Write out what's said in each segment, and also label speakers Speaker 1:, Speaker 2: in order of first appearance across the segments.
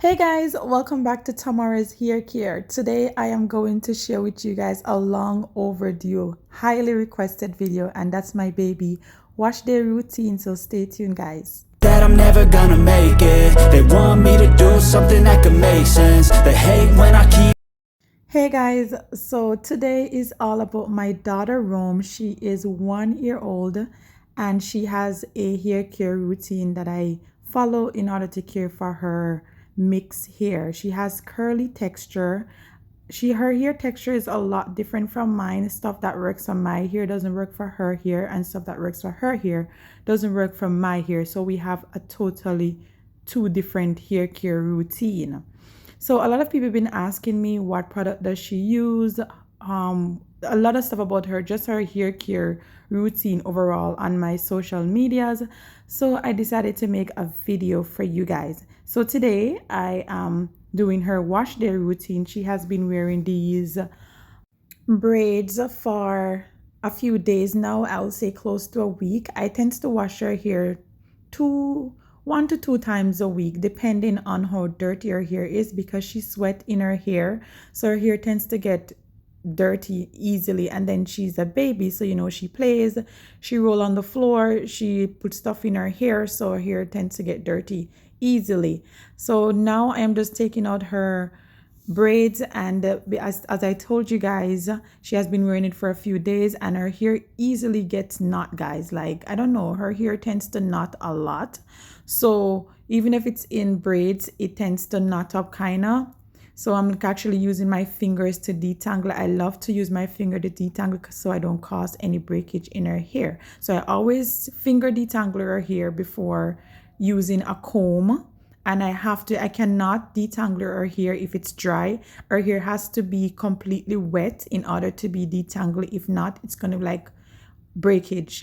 Speaker 1: Hey guys, welcome back to Tamara's Hair Care. Today I am going to share with you guys a long overdue, highly requested video, and that's my baby wash day routine, so stay tuned guys.
Speaker 2: That I'm never gonna make it. They want me to do something that could make sense. They hate when I keep.
Speaker 1: Hey guys, so today is all about my daughter Rome. She is 1 year old and she has a hair care routine that I follow in order to care for her mixed hair. She has curly texture. Her hair texture is a lot different from mine. Stuff that works on my hair doesn't work for her hair, and stuff that works for her hair doesn't work for my hair. So we have a totally two different hair care routine. So a lot of people have been asking me what product does she use, a lot of stuff about her, just her hair care routine overall on my social medias. So I decided to make a video for you guys. So today I am doing her wash day routine. She has been wearing these braids for a few days now. I'll say close to a week. I tend to wash her hair 1 to 2 times a week, depending on how dirty her hair is, because she sweat in her hair, so her hair tends to get dirty easily. And then she's a baby, so she plays, she roll on the floor, she puts stuff in her hair, so her hair tends to get dirty easily. So now I am just taking out her braids, and as I told you guys, she has been wearing it for a few days and her hair easily gets knot, guys. Like, I don't know, her hair tends to knot a lot. So even if it's in braids, it tends to knot up kind of. So I'm actually using my fingers to detangle. I love to use my finger to detangle so I don't cause any breakage in her hair. So I always finger detangle her hair before using a comb. And I cannot detangle her hair if it's dry. Her hair has to be completely wet in order to be detangled. If not, it's going to like breakage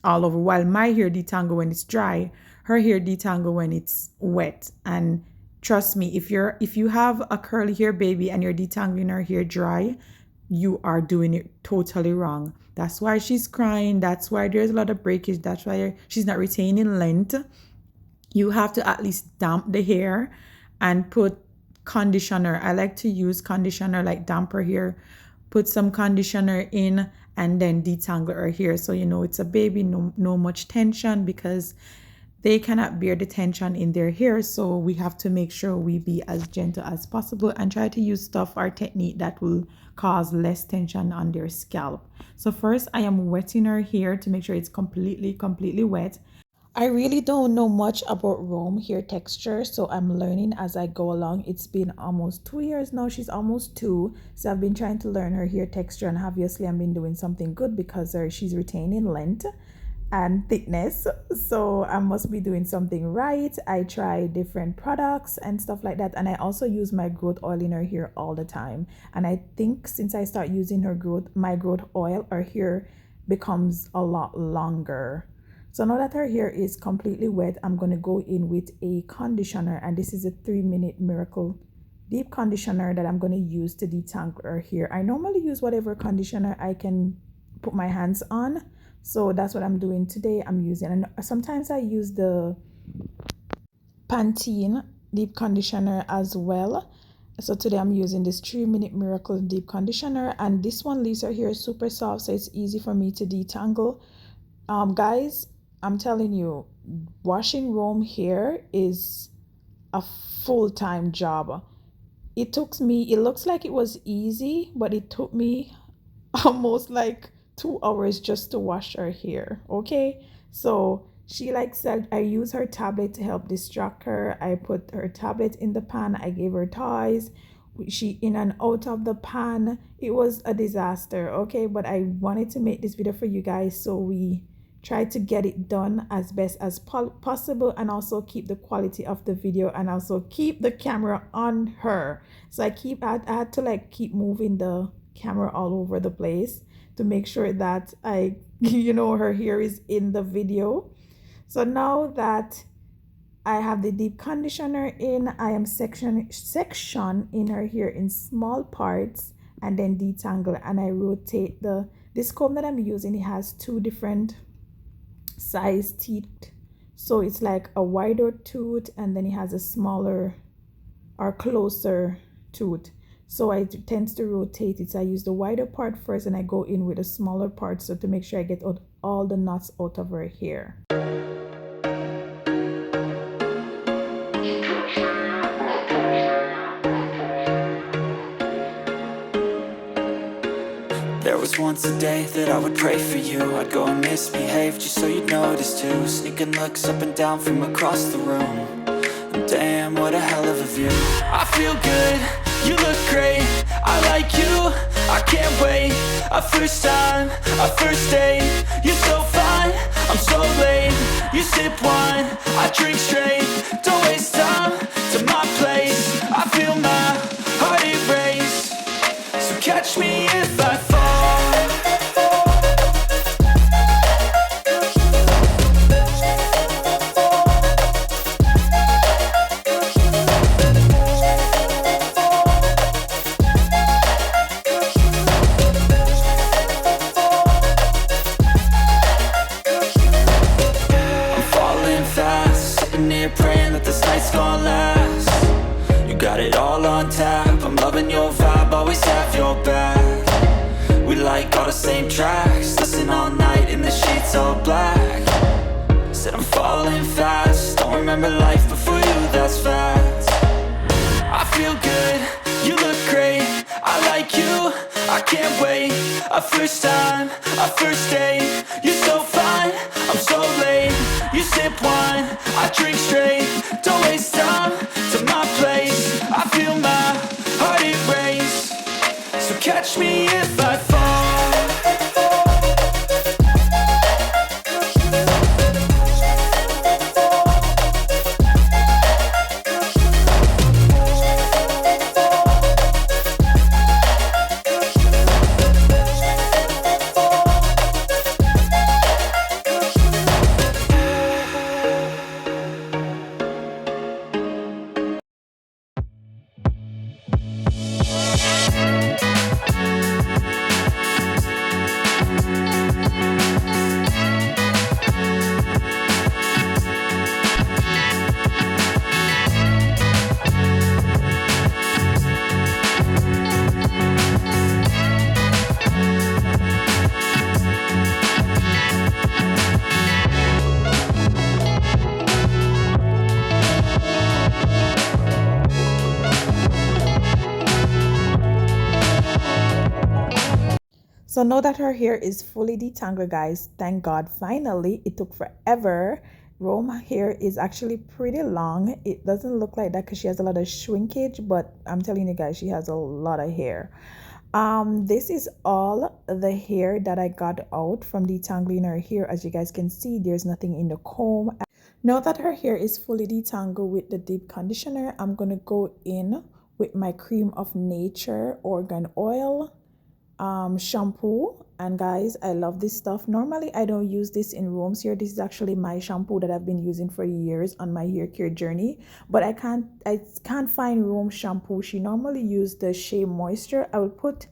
Speaker 1: all over. While my hair detangle when it's dry, her hair detangle when it's wet. And trust me, if you have a curly hair baby and you're detangling her hair dry, you are doing it totally wrong. That's why she's crying. That's why there's a lot of breakage. That's why she's not retaining length. You have to at least damp the hair and put conditioner. I like to use conditioner, like damper hair. Put some conditioner in and then detangle her hair. So it's a baby, no much tension, because they cannot bear the tension in their hair. So we have to make sure we be as gentle as possible and try to use stuff or technique that will cause less tension on their scalp. So first I am wetting her hair to make sure it's completely wet. I really don't know much about Rome hair texture, so I'm learning as I go along. It's been almost 2 years now. She's almost 2, so I've been trying to learn her hair texture, and obviously I've been doing something good because she's retaining length and thickness, so I must be doing something right. I try different products and stuff like that, and I also use my growth oil in her hair all the time. And I think since I start using my growth oil, her hair becomes a lot longer. So now that her hair is completely wet, I'm going to go in with a conditioner, and this is a 3-minute Miracle deep conditioner that I'm going to use to detangle her hair. I normally use whatever conditioner I can put my hands on, so that's what I'm doing today. I'm using, and sometimes I use the Pantene deep conditioner as well. So today I'm using this 3-minute Miracle deep conditioner, and this one leaves her hair super soft, so it's easy for me to detangle. Guys, I'm telling you, washing Rome hair is a full-time job. It looks like it was easy, but it took me almost like 2 hours just to wash her hair. Okay, so she said I use her tablet to help distract her. I put her tablet in the pan. I gave her toys. She in and out of the pan. It was a disaster. Okay, but I wanted to make this video for you guys, so we try to get it done as best as possible, and also keep the quality of the video, and also keep the camera on her. So I had to keep moving the camera all over the place to make sure that her hair is in the video. So now that I have the deep conditioner in, I am section in her hair in small parts and then detangle, and I rotate this comb that I'm using. It has 2 different size teeth, So it's like a wider tooth and then it has a smaller or closer tooth. So I tend to rotate it. So I use the wider part first and I go in with a smaller part, so to make sure I get out all the knots out of her hair.
Speaker 2: There was once a day that I would pray for you. I'd go and misbehave just so you'd notice too. Sneaking looks up and down from across the room. And damn, what a hell of a view. I feel good, you look great, I like you, I can't wait. A first time, a first date, you're so fine, I'm so late. You sip wine, I drink straight, don't waste time to my place. I feel my heart erase, so catch me if I fall. Praying that this night's gonna last. You got it all on tap, I'm loving your vibe, always have your back. We like all the same tracks, listen all night in the sheets all black. Said I'm falling fast, don't remember life before you, that's fact. I feel good, you look great, I like you, I can't wait. A first time, a first date, you're so fine, I'm so late. You sip wine, I drink straight, don't waste time to my place. I feel my heart erase, so catch me if I fall.
Speaker 1: So now that her hair is fully detangled, guys, thank God, finally. It took forever. Rome hair is actually pretty long. It doesn't look like that because she has a lot of shrinkage, but I'm telling you guys, she has a lot of hair. This is all the hair that I got out from detangling her hair. As you guys can see, there's nothing in the comb. Now that her hair is fully detangled with the deep conditioner, I'm gonna go in with my cream of nature argan oil shampoo. And guys, I love this stuff. Normally I don't use this in Rome's hair. This is actually my shampoo that I've been using for years on my hair care journey, but I can't find Rome shampoo. She normally used the Shea Moisture. I will put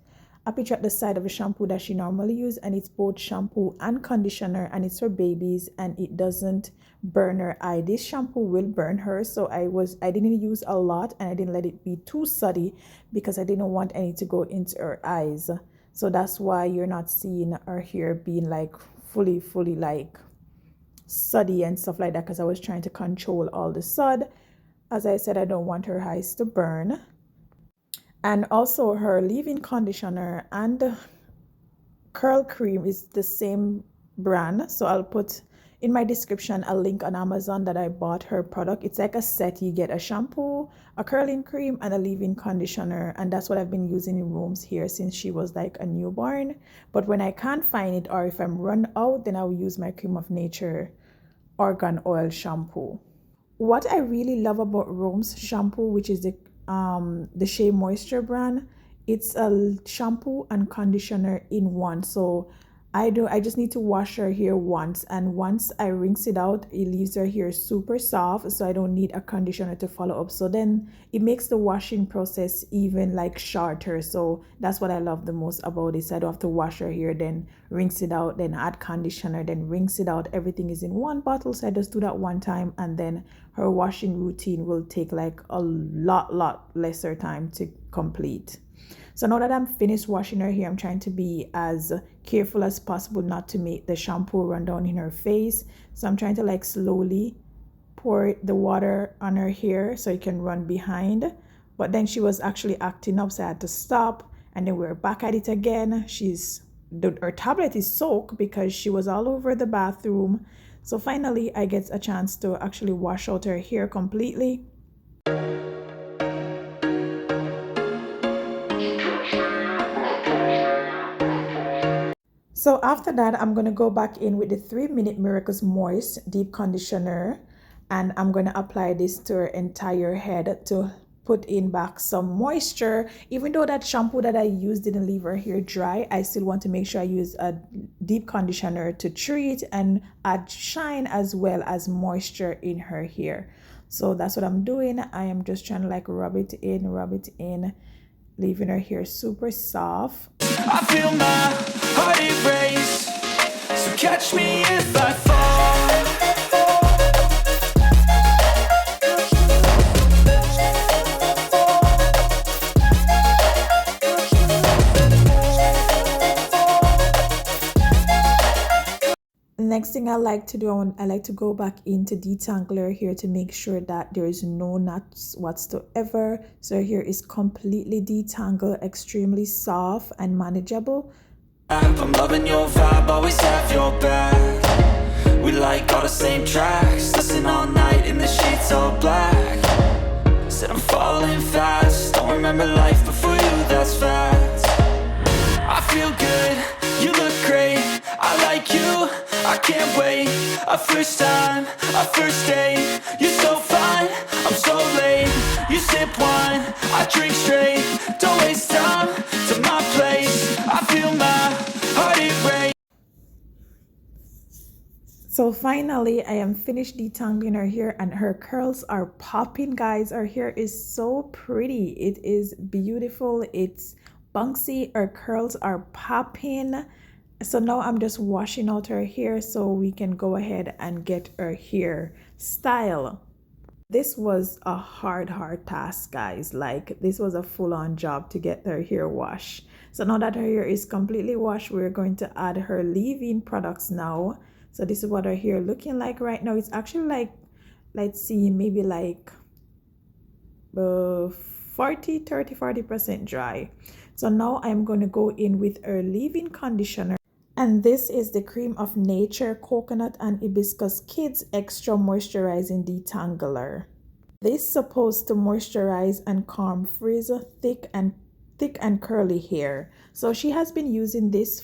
Speaker 1: a picture at the side of a shampoo that she normally use, and it's both shampoo and conditioner, and it's for babies, and it doesn't burn her eye. This shampoo will burn her, so I didn't use a lot, and I didn't let it be too suddy because I didn't want any to go into her eyes. So that's why you're not seeing her hair being like fully like suddy and stuff like that, because I was trying to control all the sud. As I said, I don't want her eyes to burn. And also her leave-in conditioner and curl cream is the same brand, so I'll put in my description a link on Amazon that I bought her product. It's like a set. You get a shampoo, a curling cream, and a leave-in conditioner, and that's what I've been using in Rome's hair since she was like a newborn. But when I can't find it, or if I'm run out, then I'll use my cream of nature argan oil shampoo. What I really love about Rome's shampoo, which is the Shea Moisture brand, it's a shampoo and conditioner in one. So I just need to wash her hair once, and once I rinse it out, it leaves her hair super soft, so I don't need a conditioner to follow up. So then it makes the washing process even like shorter. So that's what I love the most about this. I don't have to wash her hair, then rinse it out, then add conditioner, then rinse it out. Everything is in one bottle, so I just do that one time, and then her washing routine will take like a lot lesser time to complete. So now that I'm finished washing her hair, I'm trying to be as careful as possible not to make the shampoo run down in her face. So I'm trying to like slowly pour the water on her hair so it can run behind. But then she was actually acting up, so I had to stop. And then we're back at it again. Her tablet is soaked because she was all over the bathroom. So finally, I get a chance to actually wash out her hair completely. So after that, I'm going to go back in with the 3-Minute Miracles Moist Deep Conditioner, and I'm going to apply this to her entire head to put in back some moisture. Even though that shampoo that I used didn't leave her hair dry, I still want to make sure I use a deep conditioner to treat and add shine as well as moisture in her hair. So that's what I'm doing. I am just trying to like rub it in, leaving her hair super soft.
Speaker 2: I feel my heart erase, so catch me if I fall.
Speaker 1: Next thing I like to do, I like to go back into detangler here to make sure that there is no knots whatsoever. So her hair is completely detangled, extremely soft and manageable.
Speaker 2: I'm loving your vibe, always have your back. We like all the same tracks, listen all night in the sheets all black. Said I'm falling fast, don't remember life before you, that's fact. I feel good, you look great, I like you, I can't wait. A first time, a first date, you're so fine, I'm so late. You sip wine, I drink straight, don't waste time to my place. I feel my heart erase.
Speaker 1: So finally, I am finished detangling her hair, and her curls are popping, guys. Her hair is so pretty. It is beautiful. It's bouncy. Her curls are popping. So now I'm just washing out her hair so we can go ahead and get her hair style. This was a hard task, guys. Like, this was a full-on job to get her hair washed. So now that her hair is completely washed, we're going to add her leave-in products now. So this is what her hair looking like right now. It's actually like, let's see, maybe like 40% dry. So now I'm going to go in with her leave-in conditioner. And this is the Cream of Nature Coconut and Hibiscus Kids Extra Moisturizing Detangler. This is supposed to moisturize and calm frizz, thick and curly hair. So she has been using this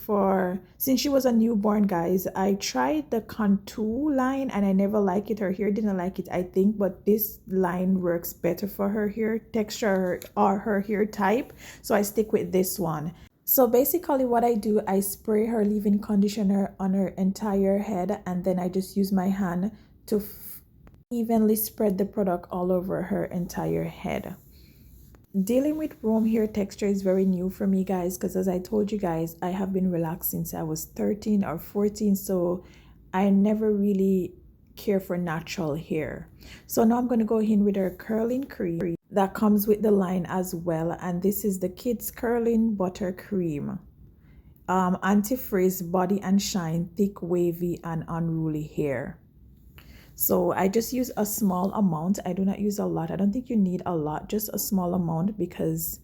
Speaker 1: since she was a newborn, guys. I tried the Contour line and I never liked it. Her hair didn't like it, I think, but this line works better for her hair texture or her hair type. So I stick with this one. So basically what I do, I spray her leave-in conditioner on her entire head, and then I just use my hand to evenly spread the product all over her entire head. Dealing with room hair texture is very new for me, guys, because as I told you guys, I have been relaxed since I was 13 or 14, so I never really care for natural hair. So now I'm going to go in with her curling cream that comes with the line as well, and this is the Kids Curling Butter Cream. Anti-frizz, body and shine, thick, wavy and unruly hair. So I just use a small amount. I do not use a lot. I don't think you need a lot, just a small amount, because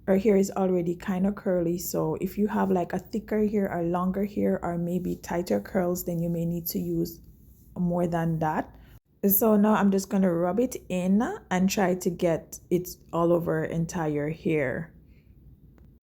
Speaker 1: her hair is already kind of curly. So if you have like a thicker hair or longer hair or maybe tighter curls, then you may need to use more than that. So now I'm just going to rub it in and try to get it all over her entire hair.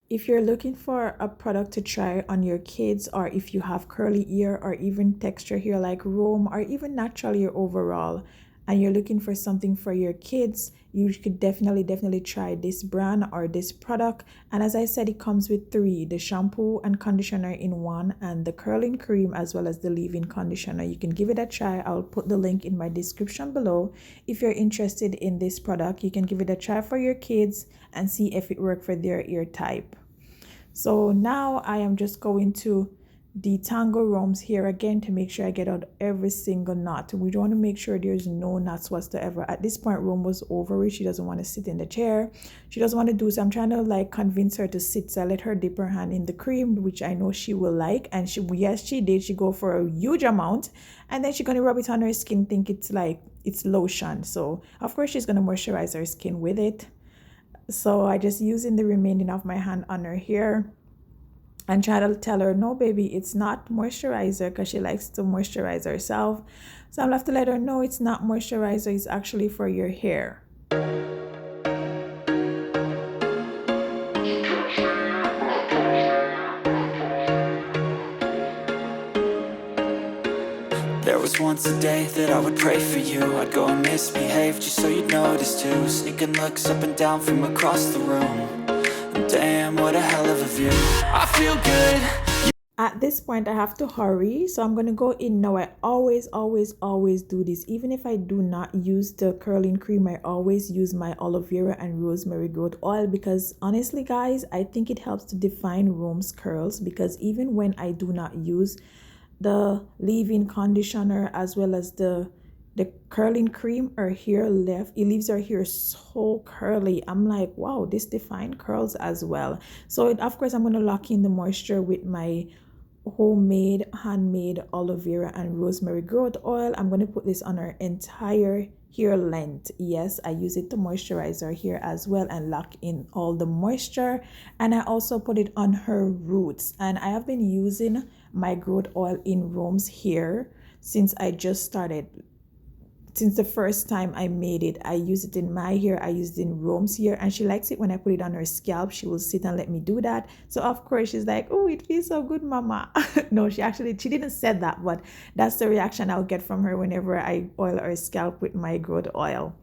Speaker 1: If you're looking for a product to try on your kids, or if you have curly ear or even texture hair like Rome or even natural hair overall, and you're looking for something for your kids, you could definitely try this brand or this product. And as I said, it comes with 3: the shampoo and conditioner in one, and the curling cream, as well as the leave-in conditioner. You can give it a try. I'll put the link in my description below. If you're interested in this product, you can give it a try for your kids and see if it works for their ear type. So now I am just going to detangle roams here again to make sure I get out every single knot. We want to make sure there's no knots whatsoever. At this point, Rome was over it. She doesn't want to sit in the chair. She doesn't want to do so. I'm trying to like convince her to sit. So I let her dip her hand in the cream, which I know she will like. And yes, she did. She go for a huge amount, and then she's gonna rub it on her skin, think it's like it's lotion. So of course she's gonna moisturize her skin with it. So I just using the remaining of my hand on her hair and try to tell her, no baby, it's not moisturizer, because she likes to moisturize herself. So I'll have to let her know it's not moisturizer, it's actually for your hair.
Speaker 2: There was once a day that I would pray for you. I'd go and misbehave just so you'd notice too. Sneaking looks up and down from across the room. Damn, what a hell of a view. I feel good.
Speaker 1: At this point, I have to hurry, so I'm going to go in now. I always do this. Even if I do not use the curling cream, I always use my aloe vera and rosemary growth oil, because honestly, guys, I think it helps to define Rome's curls, because even when I do not use the leave-in conditioner as well as the curling cream, her hair it leaves her hair so curly. I'm like, wow, this defined curls as well. So of course I'm going to lock in the moisture with my handmade aloe vera and rosemary growth oil. I'm going to put this on her entire hair length. Yes, I use it to moisturize her hair as well and lock in all the moisture. And I also put it on her roots, and I have been using my growth oil in Rome's hair since I just started. Since the first time I made it, I use it in my hair, I use it in Rome's hair, and she likes it when I put it on her scalp. She will sit and let me do that. So of course she's like, oh, it feels so good, mama. No, she didn't say that, but that's the reaction I'll get from her whenever I oil her scalp with my growth oil.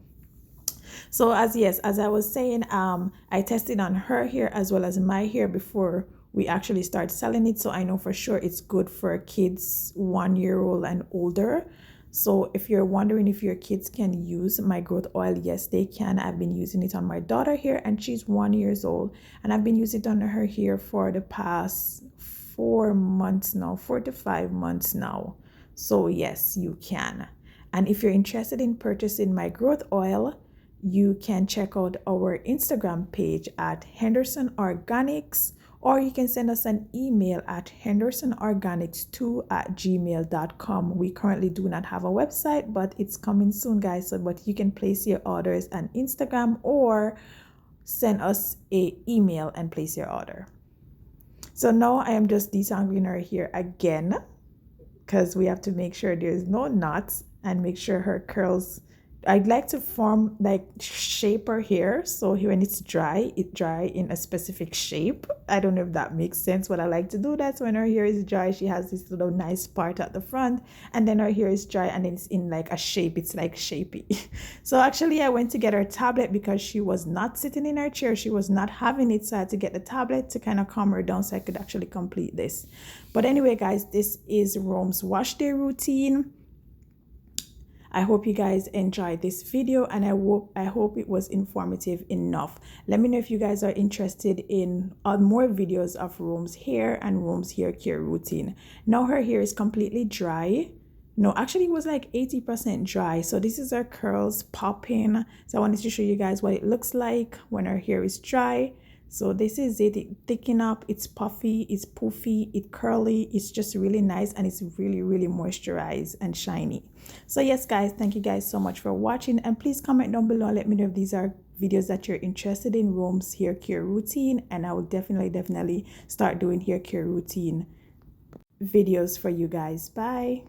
Speaker 1: So as I was saying, I tested on her hair as well as my hair before we actually start selling it. So I know for sure it's good for kids 1 year old and older. So if you're wondering if your kids can use my growth oil, yes, they can. I've been using it on my daughter here, and she's 1 year old. And I've been using it on her hair for the past 4 to 5 months now. So yes, you can. And if you're interested in purchasing my growth oil, you can check out our Instagram page at Henderson Organics, or you can send us an email at hendersonorganics2@gmail.com. We currently do not have a website, but it's coming soon, guys. So, but you can place your orders on Instagram or send us an email and place your order. So now I am just detangling her hair again, because we have to make sure there's no knots and make sure her curls. I'd like to shape her hair so when it's dry, it dry in a specific shape. I don't know if that makes sense, but I like to do that. So when her hair is dry, she has this little nice part at the front, and then her hair is dry and it's in like a shape. It's like shapy. So actually I went to get her tablet because she was not sitting in her chair. She was not having it. So I had to get the tablet to kind of calm her down so I could actually complete this. But anyway, guys, this is Rome's wash day routine. I hope you guys enjoyed this video, and I hope it was informative enough. Let me know if you guys are interested in more videos of Rome's hair and Rome's hair care routine. Now her hair is completely dry. No, actually it was like 80% dry. So this is her curls popping. So I wanted to show you guys what it looks like when her hair is dry. So this is it. It thicken up, it's puffy, it's poofy, it's curly, it's just really nice, and it's really moisturized and shiny. So yes, guys, thank you guys so much for watching, and please comment down below and let me know if these are videos that you're interested in, Rome's hair care routine, and I will definitely start doing hair care routine videos for you guys. Bye.